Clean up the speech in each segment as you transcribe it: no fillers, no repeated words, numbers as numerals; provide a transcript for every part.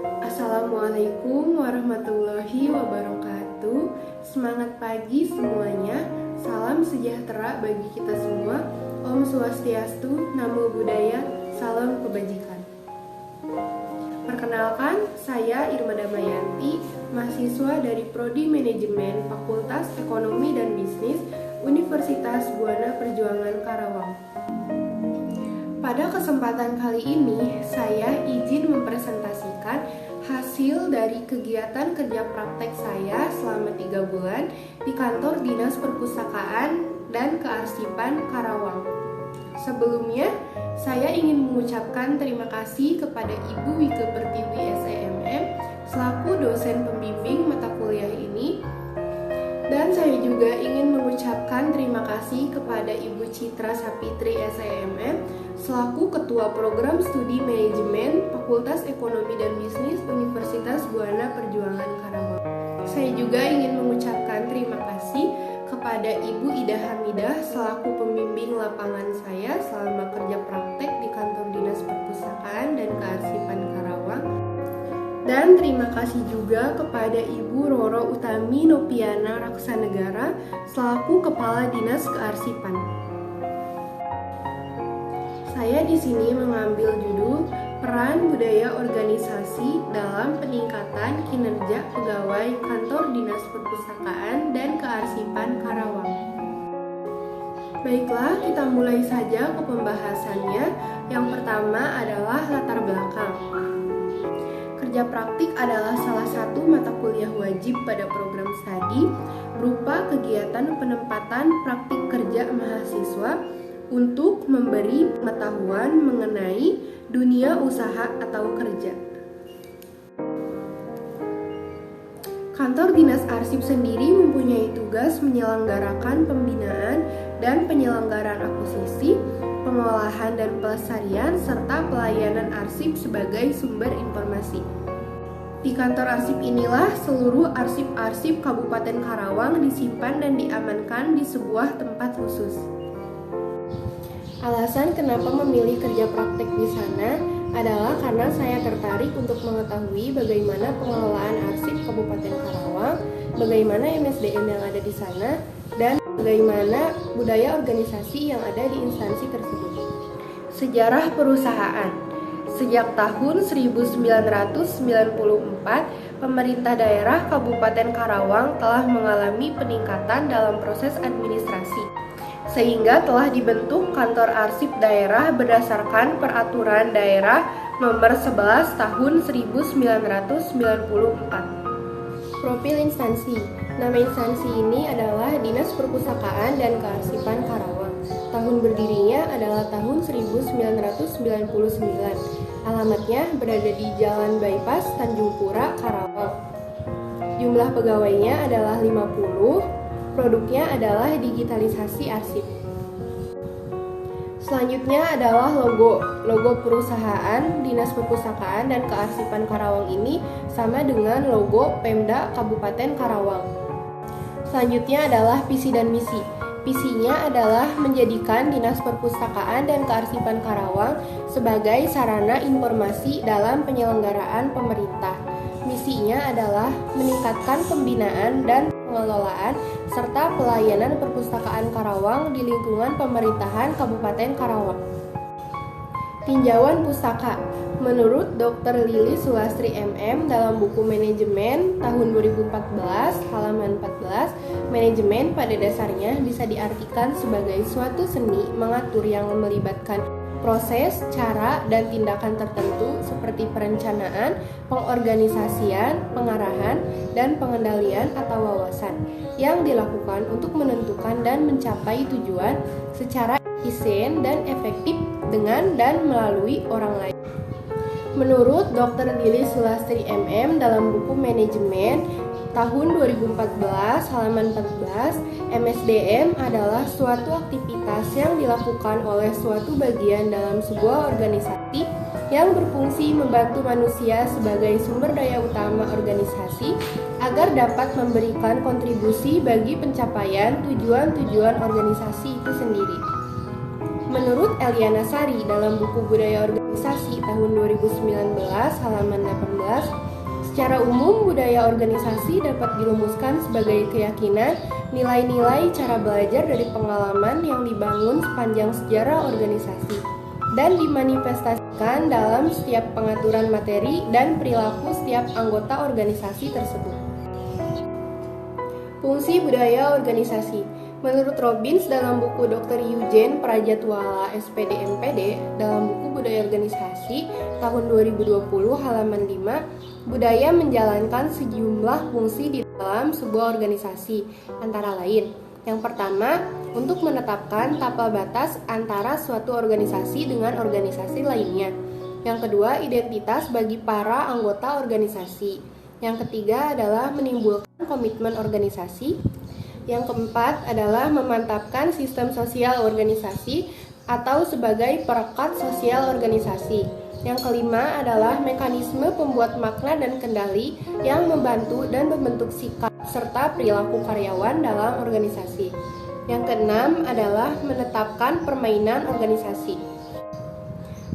Assalamualaikum warahmatullahi wabarakatuh. Semangat pagi semuanya. Salam sejahtera bagi kita semua. Om Swastiastu, Namo Buddhaya, salam kebajikan. Perkenalkan, saya Irma Damayanti, mahasiswa dari Prodi Manajemen Fakultas Ekonomi dan Bisnis Universitas Buana Perjuangan Karawang. Pada kesempatan kali ini, saya izin mempresentasikan hasil dari kegiatan kerja praktek saya selama 3 bulan di kantor Dinas Perpustakaan dan Kearsipan Karawang. Sebelumnya, saya ingin mengucapkan terima kasih kepada Ibu Wike Pertiwi SEMM selaku dosen pembimbing mata kuliah ini. Dan saya juga ingin mengucapkan terima kasih kepada Ibu Citra Sapitri SEMM selaku Ketua Program Studi Manajemen Fakultas Ekonomi dan Bisnis Universitas Buana Perjuangan Karawang. Saya juga ingin mengucapkan terima kasih kepada Ibu Ida Hamidah selaku pembimbing lapangan saya selama kerja praktek di kantor Dinas Perpustakaan dan Kearsipan Karawang. Dan terima kasih juga kepada Ibu Roro Utami Nopiana Raksanegara selaku Kepala Dinas Kearsipan. Saya di sini mengambil judul Peran Budaya Organisasi dalam Peningkatan Kinerja Pegawai Kantor Dinas Perpustakaan dan Kearsipan Karawang. Baiklah, kita mulai saja ke pembahasannya. Yang pertama adalah latar belakang. Kerja praktik adalah salah satu mata kuliah wajib pada program studi berupa kegiatan penempatan praktik kerja mahasiswa untuk memberi pengetahuan mengenai dunia usaha atau kerja. Kantor Dinas Arsip sendiri mempunyai tugas menyelenggarakan pembinaan dan penyelenggaraan akuisisi, pengolahan dan pelestarian, serta pelayanan arsip sebagai sumber informasi. Di kantor arsip inilah seluruh arsip-arsip Kabupaten Karawang disimpan dan diamankan di sebuah tempat khusus. Alasan kenapa memilih kerja praktek di sana adalah karena saya tertarik untuk mengetahui bagaimana pengelolaan arsip Kabupaten Karawang, bagaimana MSDM yang ada di sana, dan bagaimana budaya organisasi yang ada di instansi tersebut. Sejarah perusahaan. Sejak tahun 1994, pemerintah daerah Kabupaten Karawang telah mengalami peningkatan dalam proses administrasi, sehingga telah dibentuk kantor arsip daerah berdasarkan Peraturan Daerah Nomor 11 Tahun 1994. Profil instansi. Nama instansi ini adalah Dinas Perpustakaan dan Kearsipan Karawang. Tahun berdirinya adalah tahun 1999. Alamatnya berada di Jalan Bypass Tanjung Pura, Karawang. Jumlah pegawainya adalah 50. Produknya adalah digitalisasi arsip. Selanjutnya adalah logo. Logo perusahaan Dinas Perpustakaan dan Kearsipan Karawang ini sama dengan logo Pemda Kabupaten Karawang. Selanjutnya adalah visi dan misi. Visinya adalah menjadikan Dinas Perpustakaan dan Kearsipan Karawang sebagai sarana informasi dalam penyelenggaraan pemerintah. Misinya adalah meningkatkan pembinaan dan pengelolaan serta pelayanan perpustakaan Karawang di lingkungan pemerintahan Kabupaten Karawang. Tinjauan pustaka. Menurut Dr. Lili Sulastri MM dalam buku Manajemen tahun 2014 halaman 14, manajemen pada dasarnya bisa diartikan sebagai suatu seni mengatur yang melibatkan proses, cara, dan tindakan tertentu seperti perencanaan, pengorganisasian, pengarahan, dan pengendalian atau wawasan yang dilakukan untuk menentukan dan mencapai tujuan secara efisien dan efektif dengan dan melalui orang lain. Menurut Dr. Lili Sulastri MM dalam buku Manajemen tahun 2014 halaman 14, MSDM adalah suatu aktivitas yang dilakukan oleh suatu bagian dalam sebuah organisasi yang berfungsi membantu manusia sebagai sumber daya utama organisasi agar dapat memberikan kontribusi bagi pencapaian tujuan-tujuan organisasi itu sendiri. Menurut Eliana Sari dalam buku Budaya Organisasi Organisasi tahun 2019 halaman 18. Secara umum, budaya organisasi dapat dirumuskan sebagai keyakinan, nilai-nilai cara belajar dari pengalaman yang dibangun sepanjang sejarah organisasi dan dimanifestasikan dalam setiap pengaturan materi dan perilaku setiap anggota organisasi tersebut. Fungsi budaya organisasi. Menurut Robbins dalam buku Dr. Eugene Prajatwala SPD MPD dalam buku Budaya Organisasi tahun 2020 halaman 5, budaya menjalankan sejumlah fungsi di dalam sebuah organisasi, antara lain: yang pertama, untuk menetapkan tapal batas antara suatu organisasi dengan organisasi lainnya. Yang kedua, identitas bagi para anggota organisasi. Yang ketiga adalah menimbulkan komitmen organisasi. Yang keempat adalah memantapkan sistem sosial organisasi atau sebagai perekat sosial organisasi. Yang kelima adalah mekanisme pembuat makna dan kendali yang membantu dan membentuk sikap serta perilaku karyawan dalam organisasi. Yang keenam adalah menetapkan permainan organisasi.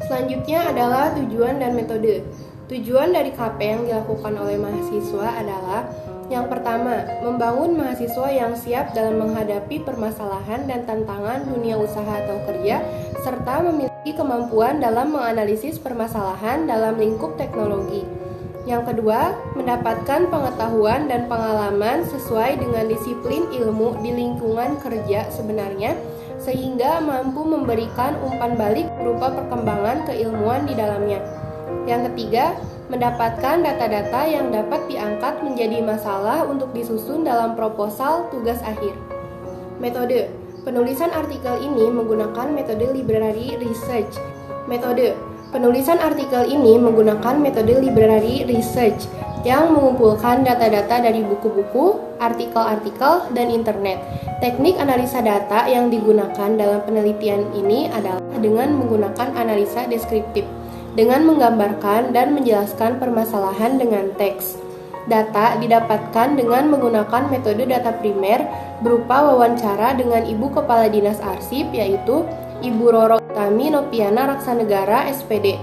Selanjutnya adalah tujuan dan metode. Tujuan dari KP yang dilakukan oleh mahasiswa adalah: yang pertama, membangun mahasiswa yang siap dalam menghadapi permasalahan dan tantangan dunia usaha atau kerja, serta memiliki kemampuan dalam menganalisis permasalahan dalam lingkup teknologi. Yang kedua, mendapatkan pengetahuan dan pengalaman sesuai dengan disiplin ilmu di lingkungan kerja sebenarnya, sehingga mampu memberikan umpan balik berupa perkembangan keilmuan di dalamnya. Yang ketiga, mendapatkan data-data yang dapat diangkat menjadi masalah untuk disusun dalam proposal tugas akhir. Metode. Penulisan artikel ini menggunakan metode library research. Metode. Penulisan artikel ini menggunakan metode library research yang mengumpulkan data-data dari buku-buku, artikel-artikel, dan internet. Teknik analisa data yang digunakan dalam penelitian ini adalah dengan menggunakan analisa deskriptif, dengan menggambarkan dan menjelaskan permasalahan dengan teks. Data didapatkan dengan menggunakan metode data primer berupa wawancara dengan Ibu Kepala Dinas Arsip, yaitu Ibu Roro Utami Nopiana Raksanegara SPD,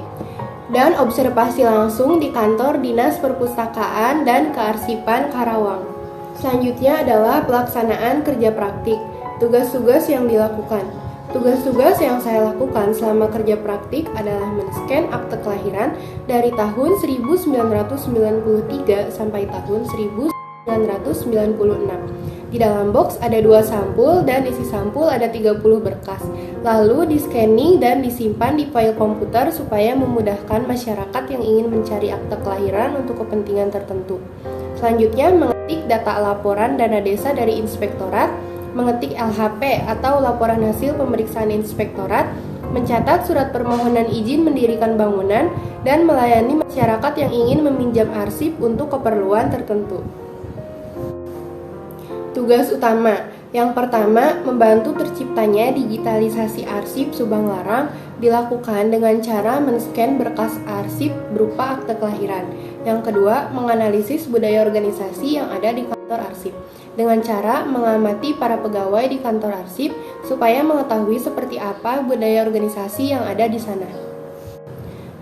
dan observasi langsung di kantor Dinas Perpustakaan dan Kearsipan Karawang. Selanjutnya adalah pelaksanaan kerja praktik. Tugas-tugas yang dilakukan. Tugas-tugas yang saya lakukan selama kerja praktik adalah men-scan akte kelahiran dari tahun 1993 sampai tahun 1996. Di dalam box ada 2 sampul dan isi sampul ada 30 berkas. Lalu di-scanning dan disimpan di file komputer supaya memudahkan masyarakat yang ingin mencari akte kelahiran untuk kepentingan tertentu. Selanjutnya, mengetik data laporan dana desa dari inspektorat, mengetik LHP atau laporan hasil pemeriksaan inspektorat, mencatat surat permohonan izin mendirikan bangunan, dan melayani masyarakat yang ingin meminjam arsip untuk keperluan tertentu. Tugas utama. Yang pertama, membantu terciptanya digitalisasi arsip Subang Larang dilakukan dengan cara men-scan berkas arsip berupa akte kelahiran. Yang kedua, menganalisis budaya organisasi yang ada di kantor arsip dengan cara mengamati para pegawai di kantor arsip supaya mengetahui seperti apa budaya organisasi yang ada di sana.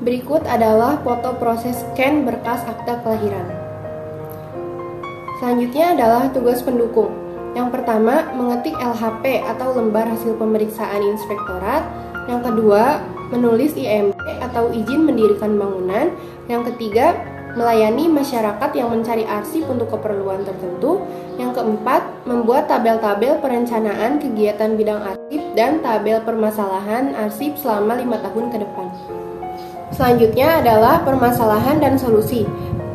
Berikut adalah foto proses scan berkas akte kelahiran. Selanjutnya adalah tugas pendukung. Yang pertama, mengetik LHP atau lembar hasil pemeriksaan inspektorat. Yang kedua, menulis IMB atau izin mendirikan bangunan. Yang ketiga, melayani masyarakat yang mencari arsip untuk keperluan tertentu. Yang keempat, membuat tabel-tabel perencanaan kegiatan bidang arsip dan tabel permasalahan arsip selama 5 tahun ke depan. Selanjutnya adalah permasalahan dan solusi.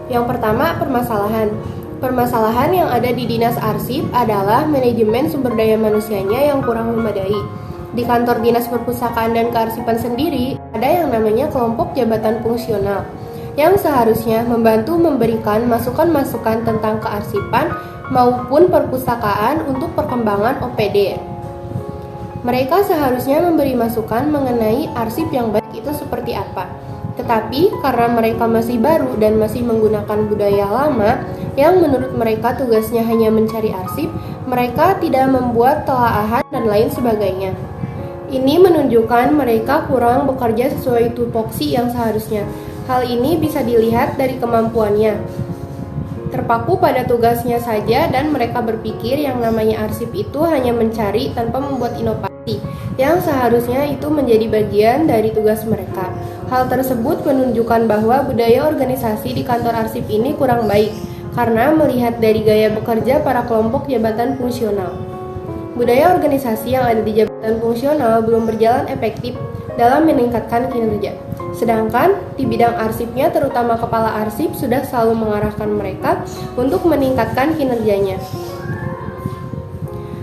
Yang pertama, permasalahan. Permasalahan yang ada di Dinas Arsip adalah manajemen sumber daya manusianya yang kurang memadai. Di kantor Dinas Perpustakaan dan Kearsipan sendiri, ada yang namanya kelompok jabatan fungsional, yang seharusnya membantu memberikan masukan-masukan tentang kearsipan maupun perpustakaan untuk perkembangan OPD. Mereka seharusnya memberi masukan mengenai arsip yang baik itu seperti apa. Tetapi karena mereka masih baru dan masih menggunakan budaya lama yang menurut mereka tugasnya hanya mencari arsip, mereka tidak membuat telaahan dan lain sebagainya. Ini menunjukkan mereka kurang bekerja sesuai tupoksi yang seharusnya. Hal ini bisa dilihat dari kemampuannya terpaku pada tugasnya saja, dan mereka berpikir yang namanya arsip itu hanya mencari tanpa membuat inovasi, yang seharusnya itu menjadi bagian dari tugas mereka. Hal tersebut menunjukkan bahwa budaya organisasi di kantor arsip ini kurang baik, karena melihat dari gaya bekerja para kelompok jabatan fungsional. Budaya organisasi yang ada di jabatan fungsional belum berjalan efektif dalam meningkatkan kinerja. Sedangkan di bidang arsipnya, terutama kepala arsip sudah selalu mengarahkan mereka untuk meningkatkan kinerjanya.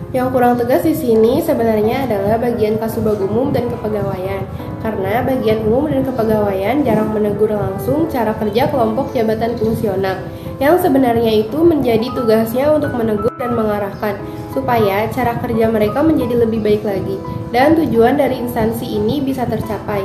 Yang kurang tegas di sini sebenarnya adalah bagian kasubag umum dan kepegawaian, karena bagian umum dan kepegawaian jarang menegur langsung cara kerja kelompok jabatan fungsional, yang sebenarnya itu menjadi tugasnya untuk menegur dan mengarahkan, supaya cara kerja mereka menjadi lebih baik lagi, dan tujuan dari instansi ini bisa tercapai.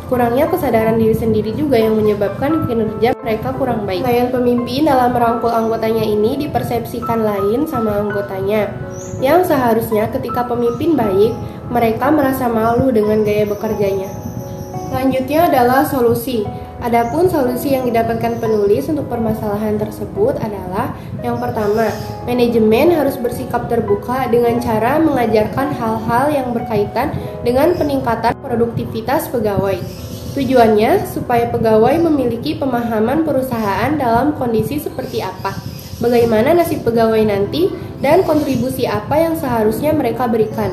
Kurangnya kesadaran diri sendiri juga yang menyebabkan kinerja mereka kurang baik. Pelayan pemimpin dalam merangkul anggotanya ini dipersepsikan lain sama anggotanya, yang seharusnya ketika pemimpin baik, mereka merasa malu dengan gaya bekerjanya. Selanjutnya adalah solusi. Adapun solusi yang didapatkan penulis untuk permasalahan tersebut adalah yang pertama, manajemen harus bersikap terbuka dengan cara mengajarkan hal-hal yang berkaitan dengan peningkatan produktivitas pegawai. Tujuannya supaya pegawai memiliki pemahaman perusahaan dalam kondisi seperti apa, bagaimana nasib pegawai nanti, dan kontribusi apa yang seharusnya mereka berikan.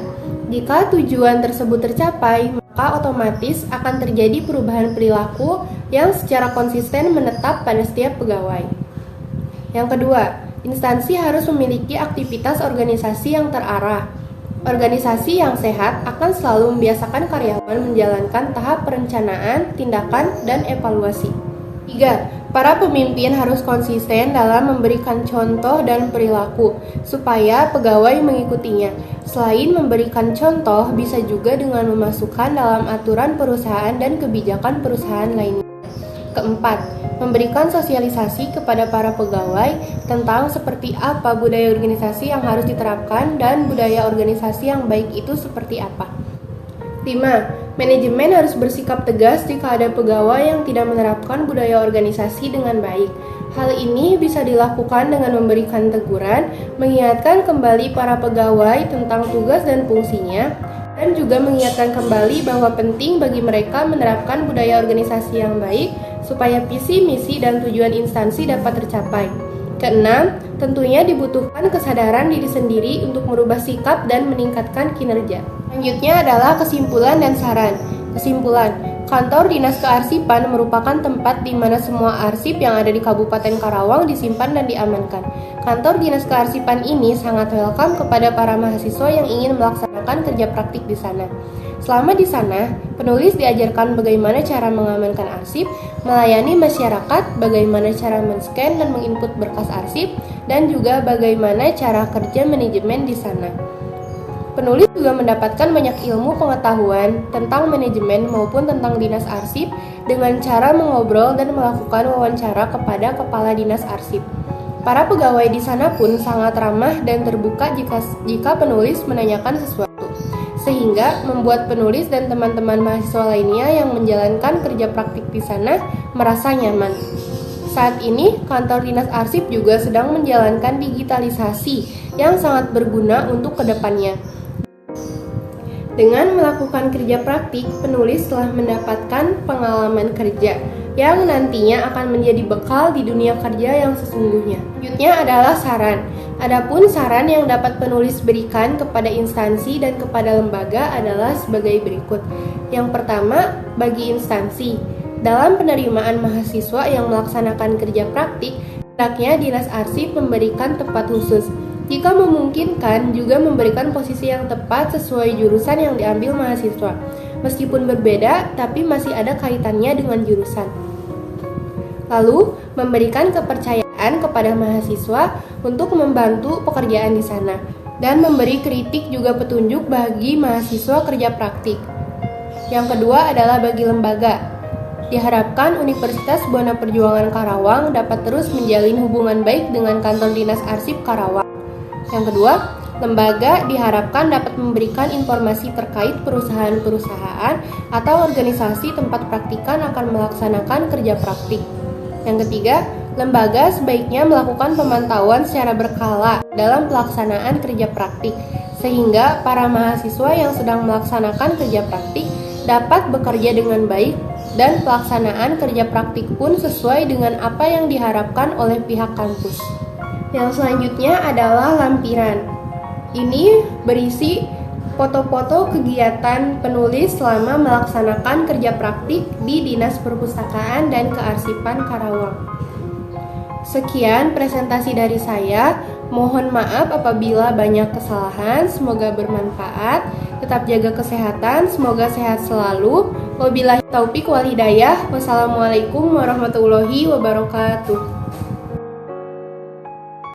Jika tujuan tersebut tercapai, maka otomatis akan terjadi perubahan perilaku yang secara konsisten menetap pada setiap pegawai. Yang kedua, instansi harus memiliki aktivitas organisasi yang terarah. Organisasi yang sehat akan selalu membiasakan karyawan menjalankan tahap perencanaan, tindakan, dan evaluasi. 3. Para pemimpin harus konsisten dalam memberikan contoh dan perilaku, supaya pegawai mengikutinya. Selain memberikan contoh, bisa juga dengan memasukkan dalam aturan perusahaan dan kebijakan perusahaan lainnya. Keempat, memberikan sosialisasi kepada para pegawai tentang seperti apa budaya organisasi yang harus diterapkan dan budaya organisasi yang baik itu seperti apa. 5. Manajemen harus bersikap tegas jika ada pegawai yang tidak menerapkan budaya organisasi dengan baik. Hal ini bisa dilakukan dengan memberikan teguran, mengingatkan kembali para pegawai tentang tugas dan fungsinya, dan juga mengingatkan kembali bahwa penting bagi mereka menerapkan budaya organisasi yang baik supaya visi, misi, dan tujuan instansi dapat tercapai. Keenam, tentunya dibutuhkan kesadaran diri sendiri untuk merubah sikap dan meningkatkan kinerja. Selanjutnya adalah kesimpulan dan saran. Kesimpulan, kantor Dinas Kearsipan merupakan tempat di mana semua arsip yang ada di Kabupaten Karawang disimpan dan diamankan. Kantor Dinas Kearsipan ini sangat welcome kepada para mahasiswa yang ingin melaksanakan kerja praktik di sana. Selama di sana, penulis diajarkan bagaimana cara mengamankan arsip, melayani masyarakat, bagaimana cara men-scan dan menginput berkas arsip, dan juga bagaimana cara kerja manajemen di sana. Penulis juga mendapatkan banyak ilmu pengetahuan tentang manajemen maupun tentang dinas arsip dengan cara mengobrol dan melakukan wawancara kepada kepala dinas arsip. Para pegawai di sana pun sangat ramah dan terbuka jika penulis menanyakan sesuatu, sehingga membuat penulis dan teman-teman mahasiswa lainnya yang menjalankan kerja praktik di sana merasa nyaman. Saat ini, kantor dinas arsip juga sedang menjalankan digitalisasi yang sangat berguna untuk kedepannya. Dengan melakukan kerja praktik, penulis telah mendapatkan pengalaman kerja yang nantinya akan menjadi bekal di dunia kerja yang sesungguhnya. Selanjutnya adalah saran. Adapun saran yang dapat penulis berikan kepada instansi dan kepada lembaga adalah sebagai berikut. Yang pertama, bagi instansi, dalam penerimaan mahasiswa yang melaksanakan kerja praktik, hendaknya dinas arsip memberikan tempat khusus. Jika memungkinkan, juga memberikan posisi yang tepat sesuai jurusan yang diambil mahasiswa. Meskipun berbeda, tapi masih ada kaitannya dengan jurusan. Lalu, memberikan kepercayaan kepada mahasiswa untuk membantu pekerjaan di sana, dan memberi kritik juga petunjuk bagi mahasiswa kerja praktik. Yang kedua adalah bagi lembaga. Diharapkan Universitas Buana Perjuangan Karawang dapat terus menjalin hubungan baik dengan kantor dinas arsip Karawang. Yang kedua, Lembaga diharapkan dapat memberikan informasi terkait perusahaan-perusahaan atau organisasi tempat praktikan akan melaksanakan kerja praktik. Yang ketiga, lembaga sebaiknya melakukan pemantauan secara berkala dalam pelaksanaan kerja praktik, sehingga para mahasiswa yang sedang melaksanakan kerja praktik dapat bekerja dengan baik dan pelaksanaan kerja praktik pun sesuai dengan apa yang diharapkan oleh pihak kampus. Yang selanjutnya adalah lampiran. Ini berisi foto-foto kegiatan penulis selama melaksanakan kerja praktik di Dinas Perpustakaan dan Kearsipan Karawang. Sekian presentasi dari saya. Mohon maaf apabila banyak kesalahan. Semoga bermanfaat. Tetap jaga kesehatan. Semoga sehat selalu. Wabillahi taufik wal hidayah. Wassalamualaikum warahmatullahi wabarakatuh.